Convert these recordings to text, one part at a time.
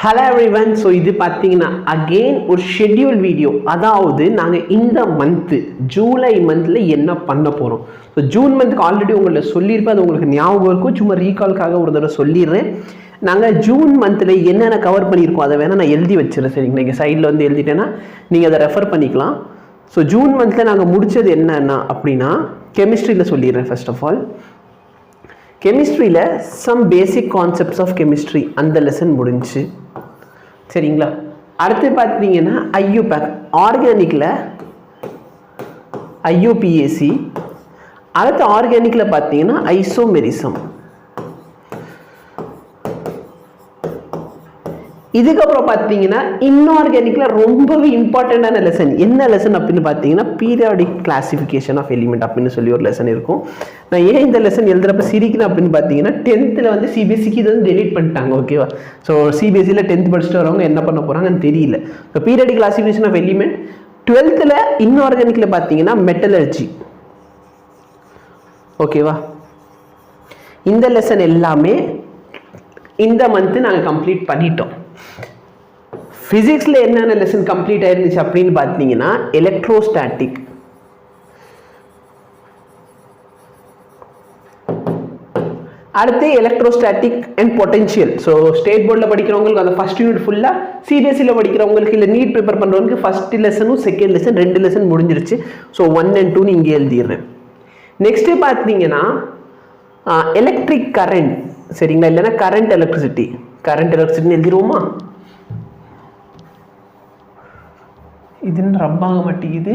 Hello everyone, so இது பார்த்தீங்கன்னா again ஒரு schedule video. அதாவது நாங்கள் இந்த மந்த் ஜூலை மந்த்ல என்ன பண்ண போகிறோம். ஸோ ஜூன் மந்த்துக்கு ஆல்ரெடி உங்களை சொல்லியிருப்பேன், அது உங்களுக்கு ஞாபகம் இருக்கும். சும்மா ரீகால்க்காக ஒரு தடவை சொல்லிடுறேன். நாங்கள் ஜூன் மந்தில் என்னென்ன கவர் பண்ணியிருக்கோம் அதை வேணால் நான் எழுதி வச்சிடறேன். சரிங்களா, நீங்கள் சைடில் வந்து எழுதிட்டேன்னா நீங்கள் அதை ரெஃபர் பண்ணிக்கலாம். ஸோ ஜூன் மந்தில் நாங்கள் முடித்தது என்னன்னா அப்படின்னா கெமிஸ்ட்ரியில் சொல்லிடுறேன். ஃபர்ஸ்ட் ஆஃப் ஆல் கெமிஸ்ட்ரியில் some basic concepts of chemistry அந்த லெசன் முடிஞ்சு. சரிங்களா, அடுத்து பார்த்தீங்கன்னா ஐயூபேக் ஆர்கானிக்கில் ஐயூபிஏசி, அடுத்து ஆர்கானிக்கில் பார்த்தீங்கன்னா ஐசோமெரிசம். இதுக்கப்புறம் பார்த்தீங்கன்னா இன்ஆர்கானிக்கில் ரொம்பவே இம்பார்ட்டண்ட்டான லெசன் என்ன லெசன் அப்படின்னு பார்த்தீங்கன்னா பீரியாடிக் கிளாசிஃபிகேஷன் ஆஃப் எலிமெண்ட் அப்படின்னு சொல்லி ஒரு லெசன் இருக்கும். நான் ஏன் இந்த லெசன் எழுதுறப்ப சிரிக்கிறேன் அப்படின்னு பார்த்தீங்கன்னா 10th வந்து சிபிஎஸ்சிக்கு இது வந்து டெலீட் பண்ணிட்டாங்க. ஓகேவா, ஸோ சிபிஎஸ்சியில் 10th படிச்சுட்டு வரவங்க என்ன பண்ண போகிறாங்கன்னு தெரியல. So periodic classification of element 12th இன்ஆர்கானிக்கில் பார்த்தீங்கன்னா மெட்டலர்ஜி. ஓகேவா, இந்த லெசன் எல்லாமே இந்த மந்த்து நாங்கள் கம்ப்ளீட் பண்ணிட்டோம். ஃபிசிக்ஸில் என்னென்ன லெசன் கம்ப்ளீட் ஆயிருந்துச்சு அப்படின்னு பார்த்தீங்கன்னா எலக்ட்ரோஸ்டாட்டிக், அடுத்து electrostatic and potential. So state போர்டில் படிக்கிறவங்களுக்கு அந்த ஃபர்ஸ்ட் யூனிட் ஃபுல்லாக, சிபிஎஸ்சியில் படிக்கிறவங்களுக்கு இல்லை நீட் ப்ரிப்பேர் பண்ணுறவங்களுக்கு ஃபர்ஸ்ட் லெசனும் செகண்ட் லெசன் 2 லெசன் முடிஞ்சிருச்சு. ஸோ 1 and 2 இங்கே எழுதிடுறேன். நெக்ஸ்ட்டு பார்த்தீங்கன்னா எலக்ட்ரிக் கரண்ட். சரிங்களா, இல்லைன்னா கரண்ட் எலக்ட்ரிசிட்டி எழுதிடுவோமா? இது என்ன ரப்பாக மாட்டேங்குது?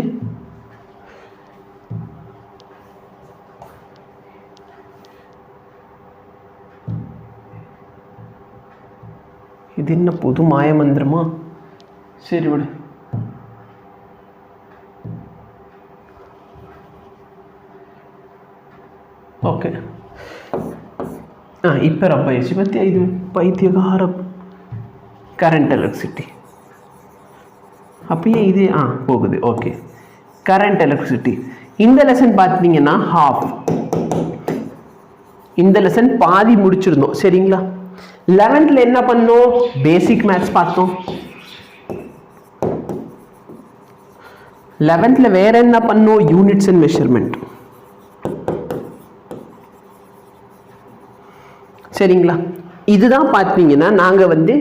இது என்ன புது மாயமந்திரமா? சரி விடு. ஓகே, இப்போ ரப்பாயிடுச்சு பற்றியா? இது பைத்தியகார கரண்ட் எலக்ட்ரிசிட்டி. அப்பயே இது போகுது. Okay, current electricity. இந்த லெசன் பார்த்தீங்கன்னா ஹாஃப், இந்த லெசன் பாதி முடிச்சிருந்தோம். சரிங்களா, 11th என்ன பண்ணோம்? பேசிக் மேத்ஸ் பார்த்தோம். 11th வேற என்ன பண்ணோம்? Units and measurement. சரிங்களா, இதுதான் பார்த்தீங்கன்னா நாங்கள் வந்து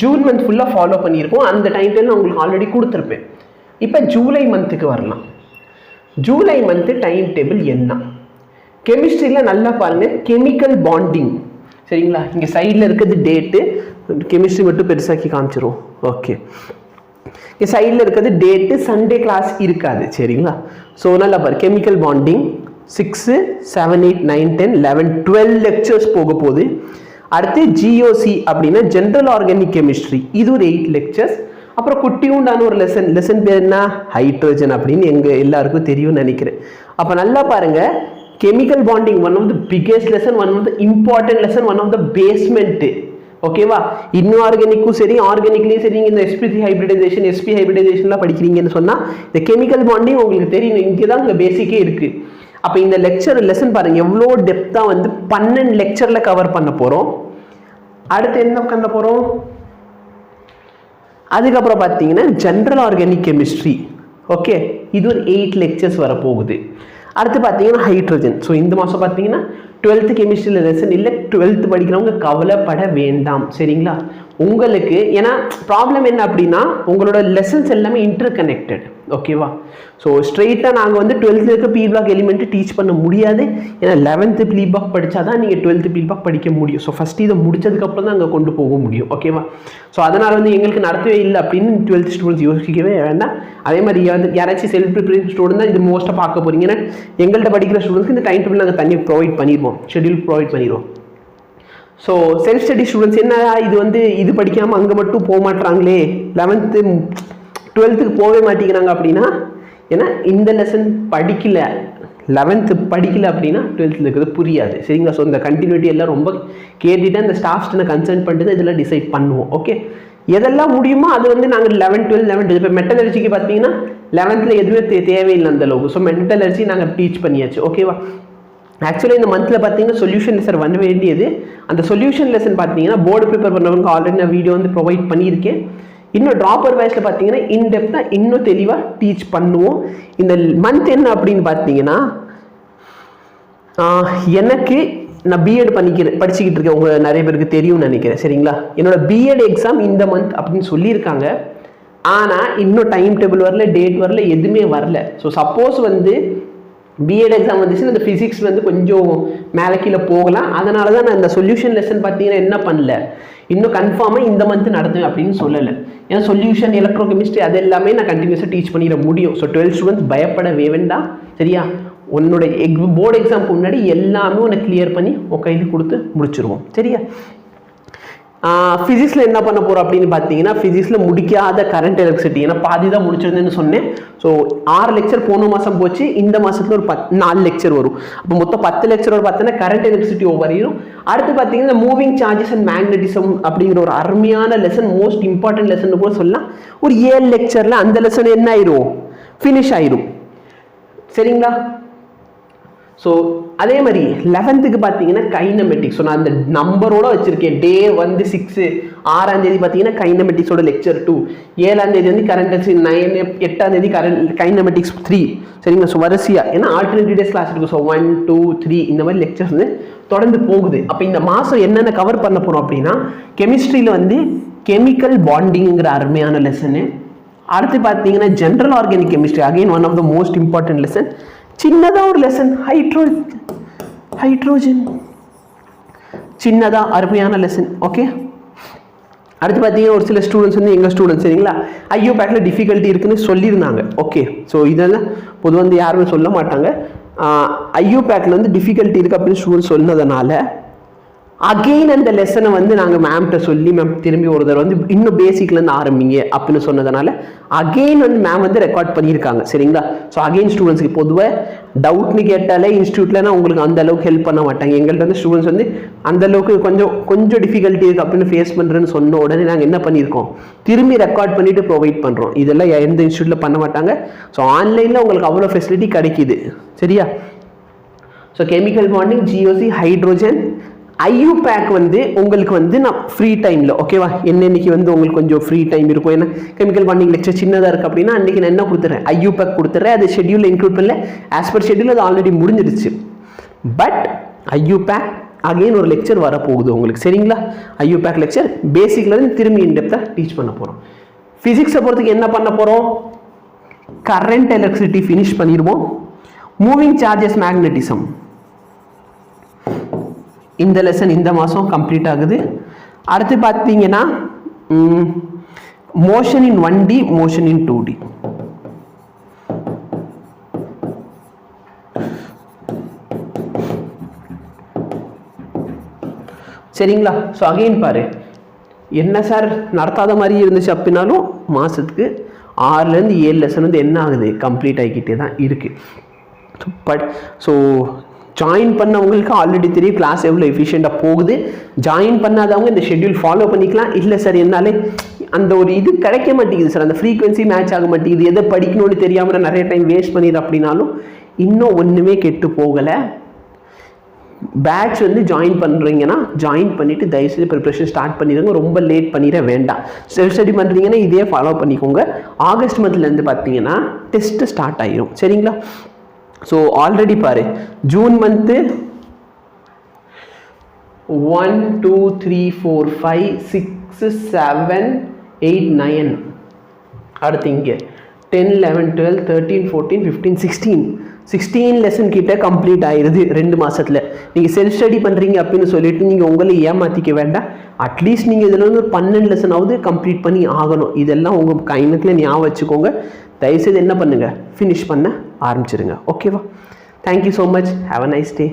ஜூன் மந்த் ஃபுல்லாக ஃபாலோ பண்ணியிருக்கோம். அந்த டைம் டேபிள் நான் உங்களுக்கு ஆல்ரெடி கொடுத்துருப்பேன். இப்போ ஜூலை மந்த்துக்கு வரலாம். ஜூலை மந்த்து டைம் டேபிள் என்ன? கெமிஸ்ட்ரியில் நல்லா பாருங்கள், கெமிக்கல் பாண்டிங். சரிங்களா, இங்கே சைடில் இருக்கிறது டேட்டு, கெமிஸ்ட்ரி மட்டும் பெருசாக்கி காமிச்சிரும். ஓகே, இங்கே சைடில் இருக்கிறது டேட்டு, சண்டே கிளாஸ் இருக்காது. சரிங்களா, ஸோ நல்லா பாரு, கெமிக்கல் பாண்டிங் 6, 7, 8, 9, 10, 11, 12 லெக்சர்ஸ் போக போகுது. அடுத்து ஜிஓசி அப்படின்னா ஜென்ரல் ஆர்கானிக் கெமிஸ்ட்ரி, இது ஒரு 8 லெக்சர்ஸ். அப்புறம் குட்டி உண்டான ஒரு லெசன் பேர் என்ன? ஹைட்ரோஜன் அப்படின்னு எங்கள் எல்லாருக்கும் தெரியும்னு நினைக்கிறேன். அப்போ நல்லா பாருங்க, chemical bonding one of the biggest lesson, one of the important lesson, one of the basement. ஓகேவா, இன்ஆர்கானிக்கும் சரி ஆர்கானிக்லையும் சரி, இந்த எஸ்பி ஹைபிரிடைசேஷன்லாம் படிக்கிறீங்கன்னு சொன்னால் இந்த கெமிக்கல் பாண்டிங் உங்களுக்கு தெரியும். இங்கே தான் உங்கள் பேசிக்கே இருக்குது. அப்போ இந்த லெசன் பாருங்க எவ்வளோ டெப்த்தாக வந்து 12 லெக்சரில் கவர் பண்ண போகிறோம். அடுத்து என்ன பண்ண போகிறோம்? அதுக்கப்புறம் பார்த்தீங்கன்னா ஜென்ரல் ஆர்கானிக் கெமிஸ்ட்ரி. ஓகே, இது ஒரு 8 லெக்சர்ஸ் வரப்போகுது. அடுத்து பார்த்தீங்கன்னா ஹைட்ரோஜன். ஸோ இந்த மாதம் பார்த்தீங்கன்னா 12th கெமிஸ்ட்ரியில் லெசன் இல்லை. 12th படிக்கிறவங்க கவலைப்பட வேண்டாம். சரிங்களா, உங்களுக்கு ஏன்னா ப்ராப்ளம் என்ன அப்படின்னா உங்களோட லெசன்ஸ் எல்லாமே இன்டர் கனெக்டட். ஓகேவா, ஸோ ஸ்ட்ரெயிட்டாக நாங்கள் வந்து 12th இருக்க பி பிளாக் எலிமெண்ட்டு டீச் பண்ண முடியாது. ஏன்னா 11th பி பிளாக் படித்தா தான் நீங்கள் 12th பி பிளாக் படிக்க முடியும். ஸோ ஃபஸ்ட்டு இதை முடிச்சதுக்கப்புறம் தான் அங்கே கொண்டு போக முடியும். ஓகேவா, ஸோ அதனால் வந்து எங்களுக்கு நடத்தவே இல்லை அப்படின்னு 12th ஸ்டூடெண்ட்ஸ் யோசிக்கவே வேண்டாம். அதே மாதிரி யாராச்சும் செல்ஃப் ப்ரிப்பரேஷன் ஸ்டூடெண்ட் தான் இது மோஸ்ட்டாக பார்க்க போகிறீங்க. ஏன்னா எங்கள்கிட்ட படிக்கிற ஸ்டூடெண்ட்ஸ்க்கு இந்த டைம் டேபிள் நாங்கள் தனியாக ப்ரொவைட் பண்ணிடுவோம், ஷெட்யூல் ப்ரொவைட் பண்ணிடுவோம். ஸோ செல்ஃப் ஸ்டடி ஸ்டூடெண்ட்ஸ் என்ன இது வந்து இது படிக்காமல் அங்கே மட்டும் போக மாட்டாங்களே, 11th 12th போகவே மாட்டேங்கிறாங்க அப்படின்னா, ஏன்னா இந்த லெசன் படிக்கல, 11th படிக்கல அப்படின்னா 12th இருக்கிறது புரியாது. சரிங்களா, ஸோ இந்த கண்டினியூட்டி எல்லாம் ரொம்ப கேட்டுட்டு அந்த ஸ்டாஃப்ஸ்ட்டை கன்சல்ட் பண்ணிட்டு இதெல்லாம் டிசைட் பண்ணுவோம். ஓகே, எதெல்லாம் முடியுமோ அது வந்து நாங்கள் 11, 12 இப்போ மெட்டலர்ஜிக்கு பார்த்தீங்கன்னா 11th எதுவுமே தேவையில்லை அந்த அளவுக்கு. ஸோ மெட்டலர்ஜி நாங்கள் டீச் பண்ணியாச்சு. ஓகேவா, ஆக்சுவலி இந்த மந்தில் பார்த்தீங்கன்னா சொல்யூஷன் லெசன் பண்ண வேண்டியது. அந்த சொல்யூஷன் லெசன் பார்த்தீங்கன்னா போர்டு ப்ரிப்பேர் பண்ணவங்க ஆல்ரெடி நான் வீடியோ வந்து ப்ரொவைட் பண்ணியிருக்கேன். இன்னும் ட்ராப்பர் வைஸில் பார்த்தீங்கன்னா இன்டெப்த்தாக இன்னும் தெளிவாக டீச் பண்ணுவோம். இந்த மந்த் என்ன அப்படின்னு பார்த்தீங்கன்னா, எனக்கு நான் பிஎட் படிச்சுக்கிட்டு இருக்கேன், உங்கள் நிறைய பேருக்கு தெரியும்னு நினைக்கிறேன். சரிங்களா, என்னோட பிஎட் எக்ஸாம் இந்த மந்த் அப்படின்னு சொல்லியிருக்காங்க. ஆனால் இன்னும் டைம் டேபிள் வரல, டேட் வரல, எதுவுமே வரல. ஸோ சப்போஸ் வந்து பிஎட் எக்ஸாம் வந்துச்சுன்னா இந்த ஃபிசிக்ஸ் வந்து கொஞ்சம் மேலே கீழே போகலாம். அதனால தான் நான் இந்த சொல்யூஷன் லெசன் பார்த்தீங்கன்னா என்ன பண்ணல, இன்னும் கன்ஃபார்மாக இந்த மந்த் நடத்துவேன் அப்படின்னு சொல்லலை. ஏன்னா சொல்யூஷன், எலக்ட்ரோ கெமிஸ்ட்ரி அது எல்லாமே நான் கண்டினியூஸாக டீச் பண்ணிட முடியும். ஸோ 12 ஸ்டூடெண்ட்ஸ் பயப்படவே வேண்டாம். சரியா, உன்னோட போர்டு எக்ஸாமுக்கு முன்னாடி எல்லாமே உன்னை கிளியர் பண்ணி உன் கையில் கொடுத்து முடிச்சிருவோம். சரியா, ஃபிசிக்ஸில் என்ன பண்ண போகிறோம் அப்படின்னு பார்த்தீங்கன்னா, ஃபிசிக்ஸில் முடிக்காத கரண்ட் எலக்ட்ரிசிட்டி, ஏன்னா பாதி தான் முடிச்சிருந்தேன்னு சொன்னேன். ஸோ 6 லெக்சர் போன மாதம் போச்சு, இந்த மாதத்தில் ஒரு 4 லெக்சர் வரும். அப்போ மொத்தம் 10 லெக்சரோட பார்த்தீங்கன்னா கரண்ட் எலக்ட்ரிசிட்டி ஓவரையும். அடுத்து பார்த்தீங்கன்னா மூவிங் சார்ஜஸ் அண்ட் மேக்னட்டிசம் அப்படிங்கிற ஒரு அருமையான லெசன், மோஸ்ட் இம்பார்ட்டன்ட் லெசன் கூட சொல்லலாம். ஒரு 7 லெக்சரில் அந்த லெசன் என்ன ஆயிரும், ஃபினிஷ் ஆயிரும். சரிங்களா, ஸோ அதே மாதிரி 11th பார்த்தீங்கன்னா கைனமெட்டிக்ஸ். ஸோ நான் அந்த நம்பரோட வச்சிருக்கேன். டே வந்து 6, 6ஆம் தேதி பார்த்தீங்கன்னா கைனமெட்டிக்ஸோட லெக்சர் 2, 7ஆம் தேதி வந்து கரண்ட் 9, 8ஆம் தேதி கைனமெட்டிக்ஸ் 3. சரிங்களா, ஸோ வரிசையா ஏன்னா ஆல்டர்னேட்டிவ் டேஸ் கிளாஸ் இருக்கும். ஸோ 1, 2, 3 இந்த மாதிரி லெக்சர்ஸ் வந்து தொடர்ந்து போகுது. அப்போ இந்த மாதம் என்னென்ன கவர் பண்ண போகிறோம் அப்படின்னா, கெமிஸ்ட்ரியில் வந்து கெமிக்கல் பாண்டிங்கிற அருமையான லெசனு. அடுத்து பார்த்தீங்கன்னா general organic chemistry, again one of the most important lesson. சின்னதாக ஒரு லெசன் ஹைட்ரோஜன், சின்னதாக அருமையான லெசன். ஓகே, அடுத்து பார்த்தீங்கன்னா ஒரு சில ஸ்டூடெண்ட்ஸ் வந்து எங்கள் ஸ்டூடெண்ட்ஸ் சரிங்களா ஐயோ பேக்கில் டிஃபிகல்ட்டி இருக்குன்னு சொல்லியிருந்தாங்க. ஓகே, ஸோ இதெல்லாம் பொதுவாக வந்து யாருமே சொல்ல மாட்டாங்க. ஐயோ பேக்கில் வந்து டிஃபிகல்ட்டி இருக்குது அப்படின்னு ஸ்டூடெண்ட்ஸ் சொன்னதுனால அகெயின் அந்த லெசனை வந்து நாங்கள் மேம்கிட்ட சொல்லி, மேம் திரும்பி ஒரு தடவை வந்து இன்னும் பேசிக்லேருந்து ஆரம்பிங்க அப்படின்னு சொன்னதுனால அகெயின் வந்து மேம் வந்து ரெக்கார்ட் பண்ணியிருக்காங்க. சரிங்களா, ஸோ அகெயின் ஸ்டூடெண்ட்ஸ்க்கு பொதுவாக டவுட்னு கேட்டாலே இன்ஸ்டியூட்லனா உங்களுக்கு அந்த அளவுக்கு ஹெல்ப் பண்ண மாட்டாங்க. எங்கள்கிட்ட வந்து ஸ்டூடெண்ட்ஸ் வந்து அந்த அளவுக்கு கொஞ்சம் டிஃபிகல்ட்டி இருக்குது அப்படின்னு ஃபேஸ் பண்ணுறேன்னு சொன்ன உடனே நாங்கள் என்ன பண்ணியிருக்கோம், திரும்பி ரெக்கார்ட் பண்ணிவிட்டு ப்ரொவைட் பண்ணுறோம். இதெல்லாம் எந்த இன்ஸ்டியூட்டில் பண்ண மாட்டாங்க. ஸோ ஆன்லைனில் உங்களுக்கு அவ்வளோ ஃபெசிலிட்டி கிடைக்கிது. சரியா, so chemical bonding, GOC, hydrogen, IUPAC வந்து உங்களுக்கு வந்து நான் ஃப்ரீ டைமில் ஓகேவா, என்னன்னைக்கு வந்து உங்களுக்கு கொஞ்சம் ஃப்ரீ டைம் இருக்கும். ஏன்னா கெமிக்கல் பாண்டிங் லெக்சர் சின்னதாக இருக்குது அப்படின்னா அன்றைக்கி நான் என்ன கொடுத்துட்றேன், ஐயூ பேக் கொடுத்துட்றேன். அது ஷெட்யூலில் இன்க்ளூட் பண்ணல, ஆஸ் பர் ஷெட்யூல் அது ஆல்ரெடி முடிஞ்சிருச்சு. பட் ஐயூ பேக் அகெயின் ஒரு லெக்சர் வரப்போகுது உங்களுக்கு. சரிங்களா, ஐயூ பேக் லெக்சர் பேசிக்லேருந்து திரும்பி இன்டெப்த்தாக டீச் பண்ண போகிறோம். ஃபிசிக்ஸை பொறுத்துக்கு என்ன பண்ண போகிறோம், கரண்ட் எலக்ட்ரிசிட்டி ஃபினிஷ் பண்ணிடுவோம். மூவிங் சார்ஜஸ், மேக்னட்டிசம், இந்த லெசன் இந்த மாதம் கம்ப்ளீட் ஆகுது. அடுத்து பார்த்தீங்கன்னா மோஷன் இன் 1D, மோஷன் இன் 2D. சரிங்களா, ஸோ அகெயின் பாரு என்ன சார் நடத்தாத மாதிரி இருந்துச்சு அப்படின்னாலும் மாதத்துக்கு 6லேருந்து 7 லெசன் வந்து என்ன ஆகுது, கம்ப்ளீட் ஆகிக்கிட்டே தான் இருக்குது. பட் ஸோ ஜாயின் பண்ணவங்களுக்கு ஆல்ரெடி தெரியும் கிளாஸ் எவ்வளோ எஃபிஷியண்டாக போகுது. ஜாயின் பண்ணாதவங்க இந்த ஷெட்யூல் ஃபாலோ பண்ணிக்கலாம். இல்லை சார் என்னாலே அந்த ஒரு இது கிடைக்க மாட்டேங்குது சார், அந்த ஃப்ரீக்வன்சி மேட்ச் ஆக மாட்டேங்குது, எதை படிக்கணும்னு தெரியாமல் நிறைய டைம் வேஸ்ட் பண்ணிடு அப்படின்னாலும் இன்னும் ஒன்றுமே கெட்டு போகலை. பேட்ச் வந்து ஜாயின் பண்ணுறீங்கன்னா ஜாயின் பண்ணிவிட்டு தயவுசெய்து ப்ரிப்ரேஷன் ஸ்டார்ட் பண்ணிடுங்க. ரொம்ப லேட் பண்ணிட வேண்டாம். செல்ஃப் ஸ்டடி பண்ணுறீங்கன்னா இதே ஃபாலோ பண்ணிக்கோங்க. ஆகஸ்ட் மந்த்லேருந்து பார்த்தீங்கன்னா டெஸ்ட்டு ஸ்டார்ட் ஆகிடும். சரிங்களா, ஸோ ஆல்ரெடி பாரு ஜூன் மந்த்து 1, 2, 3, 4, 5, 6, 7, 8, 9. அடுத்து இங்கே 10, 11, 12, 13, 14, 15, 16 லெசன் கிட்ட கம்ப்ளீட் ஆயிடுது 2 மாதத்தில். நீங்கள் செல்ஃப் ஸ்டடி பண்ணுறீங்க அப்படின்னு சொல்லிட்டு நீங்கள் உங்களை ஏமாற்றிக்க வேண்டாம். அட்லீஸ்ட் நீங்கள் இதில் வந்து ஒரு 12 லெசனாவது கம்ப்ளீட் பண்ணி ஆகணும். இதெல்லாம் உங்கள் கைனத்தில் ஞாபகம் வச்சுக்கோங்க. தயவுசெய்து என்ன பண்ணுங்கள், ஃபினிஷ் பண்ண ஆரம்பிச்சிருங்க. ஓகேவா, thank you so much, have a nice day.